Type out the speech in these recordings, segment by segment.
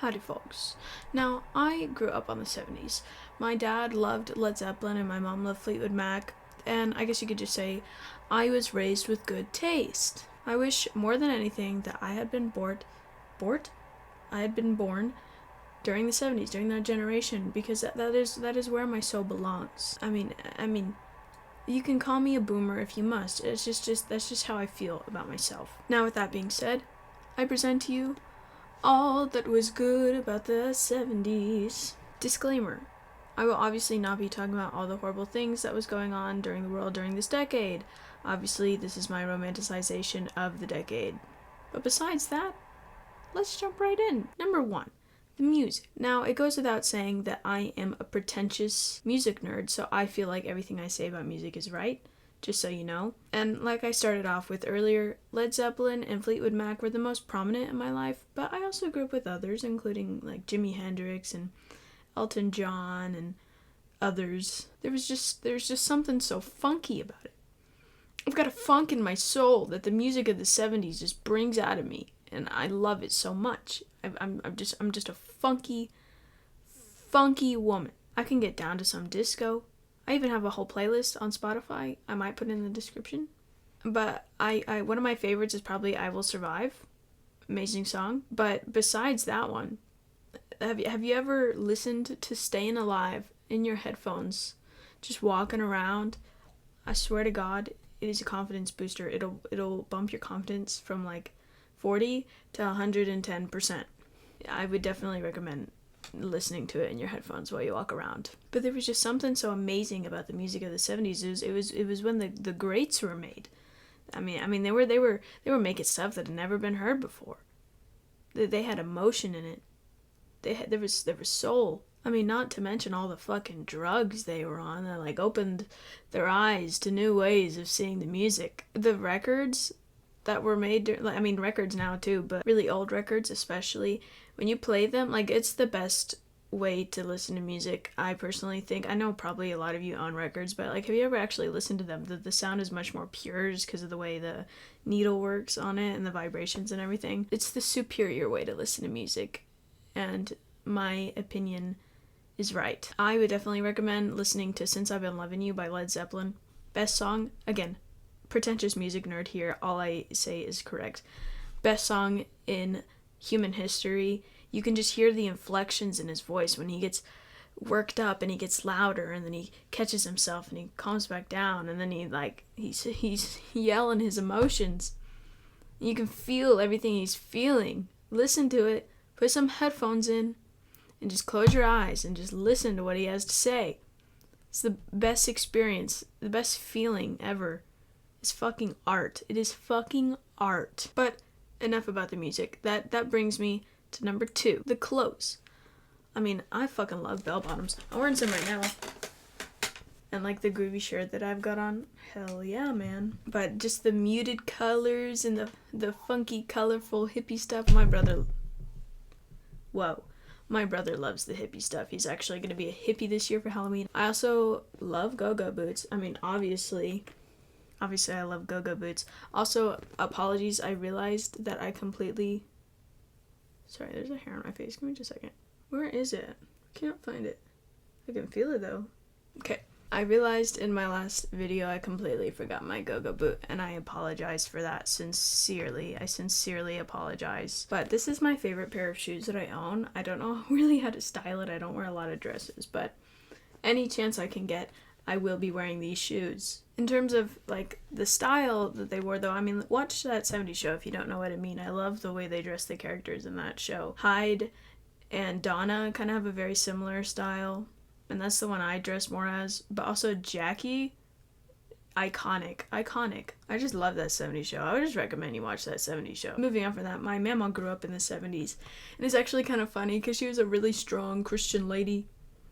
Howdy folks. Now, I grew up on the 70s. My dad loved Led Zeppelin and my mom loved Fleetwood Mac, and I guess you could just say I was raised with good taste. I wish more than anything that I had been born during the 70s, during that generation, because that is where my soul belongs. I mean, you can call me a boomer if you must. It's just that's just how I feel about myself. Now, with that being said, I present to you all that was good about the 70s. Disclaimer. I will obviously not be talking about all the horrible things that was going on during the world during this decade. Obviously, this is my romanticization of the decade. But besides that, let's jump right in. Number 1. The music. Now, it goes without saying that I am a pretentious music nerd, so I feel like everything I say about music is right, just so you know. And like I started off with earlier, Led Zeppelin and Fleetwood Mac were the most prominent in my life, but I also grew up with others, including like Jimi Hendrix and Elton John and others. There was just something so funky about it. I've got a funk in my soul that the music of the 70s just brings out of me, and I love it so much. I'm just a funky woman. I can get down to some disco. I even have a whole playlist on Spotify. I might put in the description. But I one of my favorites is probably I Will Survive. Amazing song. But besides that one, have you ever listened to Stayin' Alive in your headphones, just walking around? I swear to God, it is a confidence booster. It'll bump your confidence from like 40 to 110%. I would definitely recommend listening to it in your headphones while you walk around. But there was just something so amazing about the music of the 70s. It was when the greats were made. I mean they were making stuff that had never been heard before. They had emotion in it. There was soul. I mean, not to mention all the fucking drugs they were on that like opened their eyes to new ways of seeing the music. The records that were made, records now too, but really old records especially, when you play them, like, it's the best way to listen to music, I personally think. I know probably a lot of you own records, but like, have you ever actually listened to them? The sound is much more pure just because of the way the needle works on it and the vibrations and everything. It's the superior way to listen to music, and my opinion is right. I would definitely recommend listening to Since I've Been Loving You by Led Zeppelin. Best song, again, pretentious music nerd here, all I say is correct. Best song in human history. You can just hear the inflections in his voice when he gets worked up and he gets louder, and then he catches himself and he calms back down, and then he's yelling his emotions. You can feel everything he's feeling. Listen to it, put some headphones in, and just close your eyes and just listen to what he has to say. It's the best experience, the best feeling ever. It's fucking art. It is fucking art. But enough about the music. That brings me to number 2, the clothes. I mean, I fucking love bell bottoms. I'm wearing some right now. And like the groovy shirt that I've got on. Hell yeah, man. But just the muted colors and the funky, colorful hippie stuff. My brother loves the hippie stuff. He's actually going to be a hippie this year for Halloween. I also love go-go boots. I mean, obviously I love go-go boots. Also, apologies, I realized that I completely... Sorry, there's a hair on my face. Give me just a second. Where is it? I can't find it. I can feel it, though. Okay. I realized in my last video I completely forgot my go-go boot, and I apologize for that sincerely. I sincerely apologize. But this is my favorite pair of shoes that I own. I don't know really how to style it. I don't wear a lot of dresses, but any chance I can get, I will be wearing these shoes. In terms of, like, the style that they wore, though, I mean, watch that 70s show if you don't know what I mean. I love the way they dress the characters in that show. Hyde and Donna kind of have a very similar style, and that's the one I dress more as. But also Jackie, iconic. I just love that 70s show. I would just recommend you watch that 70s show. Moving on from that, my mama grew up in the 70s, and it's actually kind of funny because she was a really strong Christian lady,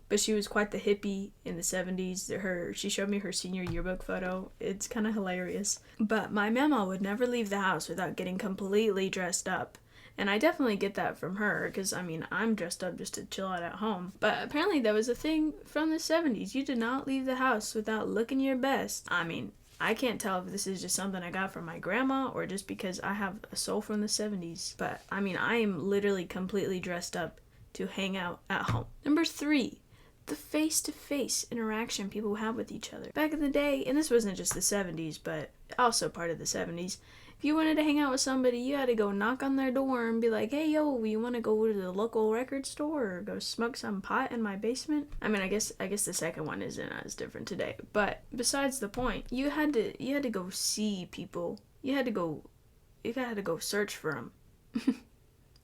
but she was quite the hippie in the 70s. She showed me her senior yearbook photo. It's kind of hilarious. But my mama would never leave the house without getting completely dressed up. And I definitely get that from her, because, I mean, I'm dressed up just to chill out at home. But apparently that was a thing from the 70s. You did not leave the house without looking your best. I mean, I can't tell if this is just something I got from my grandma or just because I have a soul from the 70s. But, I mean, I am literally completely dressed up to hang out at home. Number 3, the face-to-face interaction people have with each other. Back in the day, and this wasn't just the 70s, but also part of the 70s, if you wanted to hang out with somebody, you had to go knock on their door and be like, hey, yo, you want to go to the local record store or go smoke some pot in my basement? I mean, I guess the second one isn't as different today. But besides the point, you had to go see people. You had to go search for them.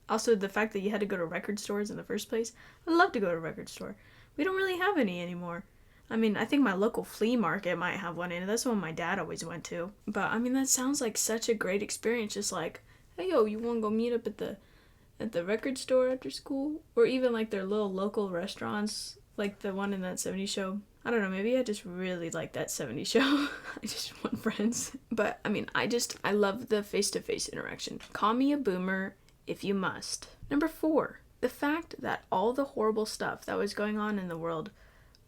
Also, the fact that you had to go to record stores in the first place. I'd love to go to a record store. We don't really have any anymore. I mean, I think my local flea market might have one, and that's the one my dad always went to. But, I mean, that sounds like such a great experience. Just like, hey, yo, you want to go meet up at the record store after school? Or even, like, their little local restaurants, like the one in that 70s show. I don't know, maybe I just really like that 70s show. I just want friends. But, I mean, I love the face-to-face interaction. Call me a boomer if you must. Number 4, the fact that all the horrible stuff that was going on in the world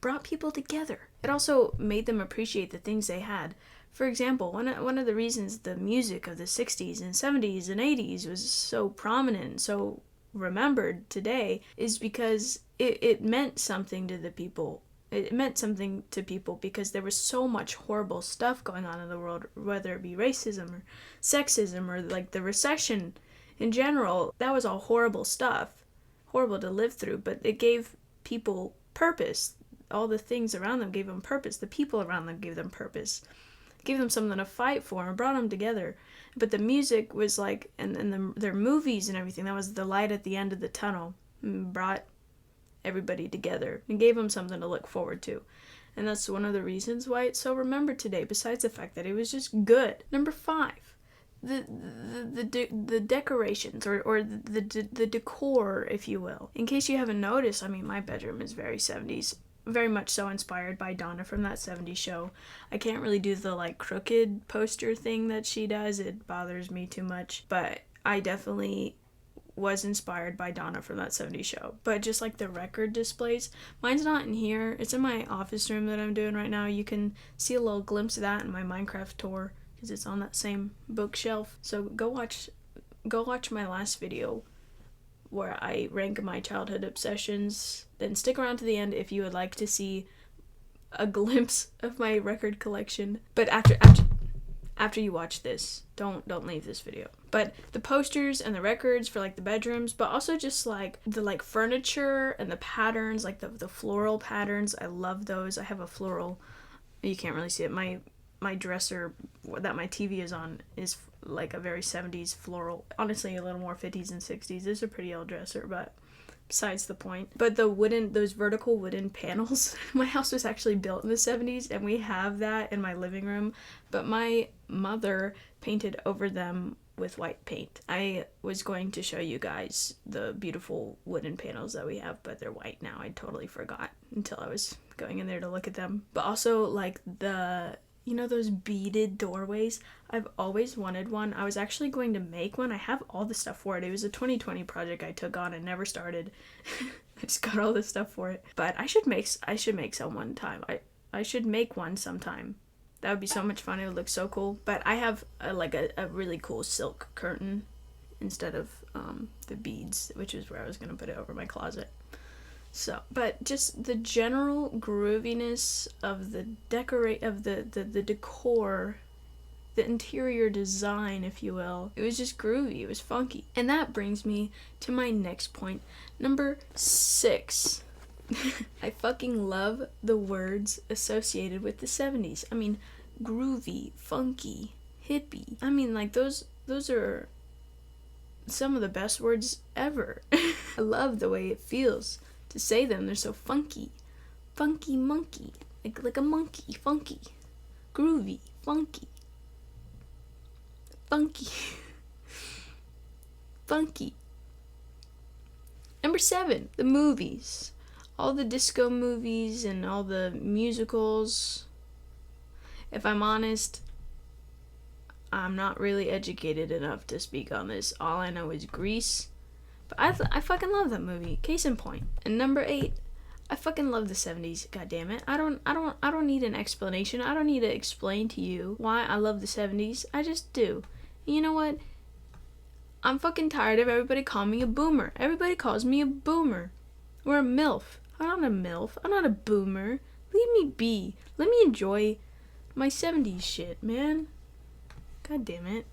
brought people together. It also made them appreciate the things they had. For example, one of the reasons the music of the 60s and 70s and 80s was so prominent and so remembered today is because it meant something to the people. It meant something to people because there was so much horrible stuff going on in the world, whether it be racism or sexism or like the recession in general. That was all horrible stuff, horrible to live through, but it gave people purpose. All the things around them gave them purpose. The people around them gave them purpose. Gave them something to fight for and brought them together. But the music was like, and their movies and everything, that was the light at the end of the tunnel. And brought everybody together and gave them something to look forward to. And that's one of the reasons why it's so remembered today, besides the fact that it was just good. Number 5. The decorations or the decor, if you will. In case you haven't noticed, I mean, my bedroom is very 70s. Very much so inspired by Donna from that 70s show. I can't really do the like crooked poster thing that she does. It bothers me too much. But I definitely was inspired by Donna from that 70s show. But just like the record displays, mine's not in here. It's in my office room that I'm doing right now. You can see a little glimpse of that in my Minecraft tour because it's on that same bookshelf. So go watch my last video where I rank my childhood obsessions. Then stick around to the end if you would like to see a glimpse of my record collection. But after you watch this, don't leave this video. But the posters and the records for like the bedrooms, but also just like the like furniture and the patterns, like the floral patterns. I love those. I have a floral. You can't really see it. My dresser that my TV is on is like a very 70s floral. Honestly, a little more 50s and 60s. It's a pretty old dresser, but besides the point. But those vertical wooden panels, my house was actually built in the 70s and we have that in my living room, but my mother painted over them with white paint. I was going to show you guys the beautiful wooden panels that we have, but they're white now. I totally forgot until I was going in there to look at them. But also like those beaded doorways. I've always wanted one. I was actually going to make one. I have all the stuff for it. It was a 2020 project I took on and never started. I just got all the stuff for it. But I should make some one time. I should make one sometime. That would be so much fun. It would look so cool. But I have a really cool silk curtain instead of the beads, which is where I was going to put it over my closet. So, but just the general grooviness of the decor, the interior design, if you will, it was just groovy, it was funky. And that brings me to my next point, number 6. I fucking love the words associated with the 70s. I mean, groovy, funky, hippie. I mean, like, those are some of the best words ever. I love the way it feels to say them. They're so funky. Funky monkey. Like a monkey. Funky. Groovy. Funky. Funky. Funky. Number 7, the movies. All the disco movies and all the musicals. If I'm honest, I'm not really educated enough to speak on this. All I know is Grease. But I fucking love that movie. Case in point. And number 8, I fucking love the 70s, god damn it. I don't need an explanation. I don't need to explain to you why I love the 70s. I just do. And you know what? I'm fucking tired of everybody calling me a boomer. Everybody calls me a boomer. Or a MILF. I'm not a MILF. I'm not a boomer. Leave me be. Let me enjoy my 70s shit, man. God damn it.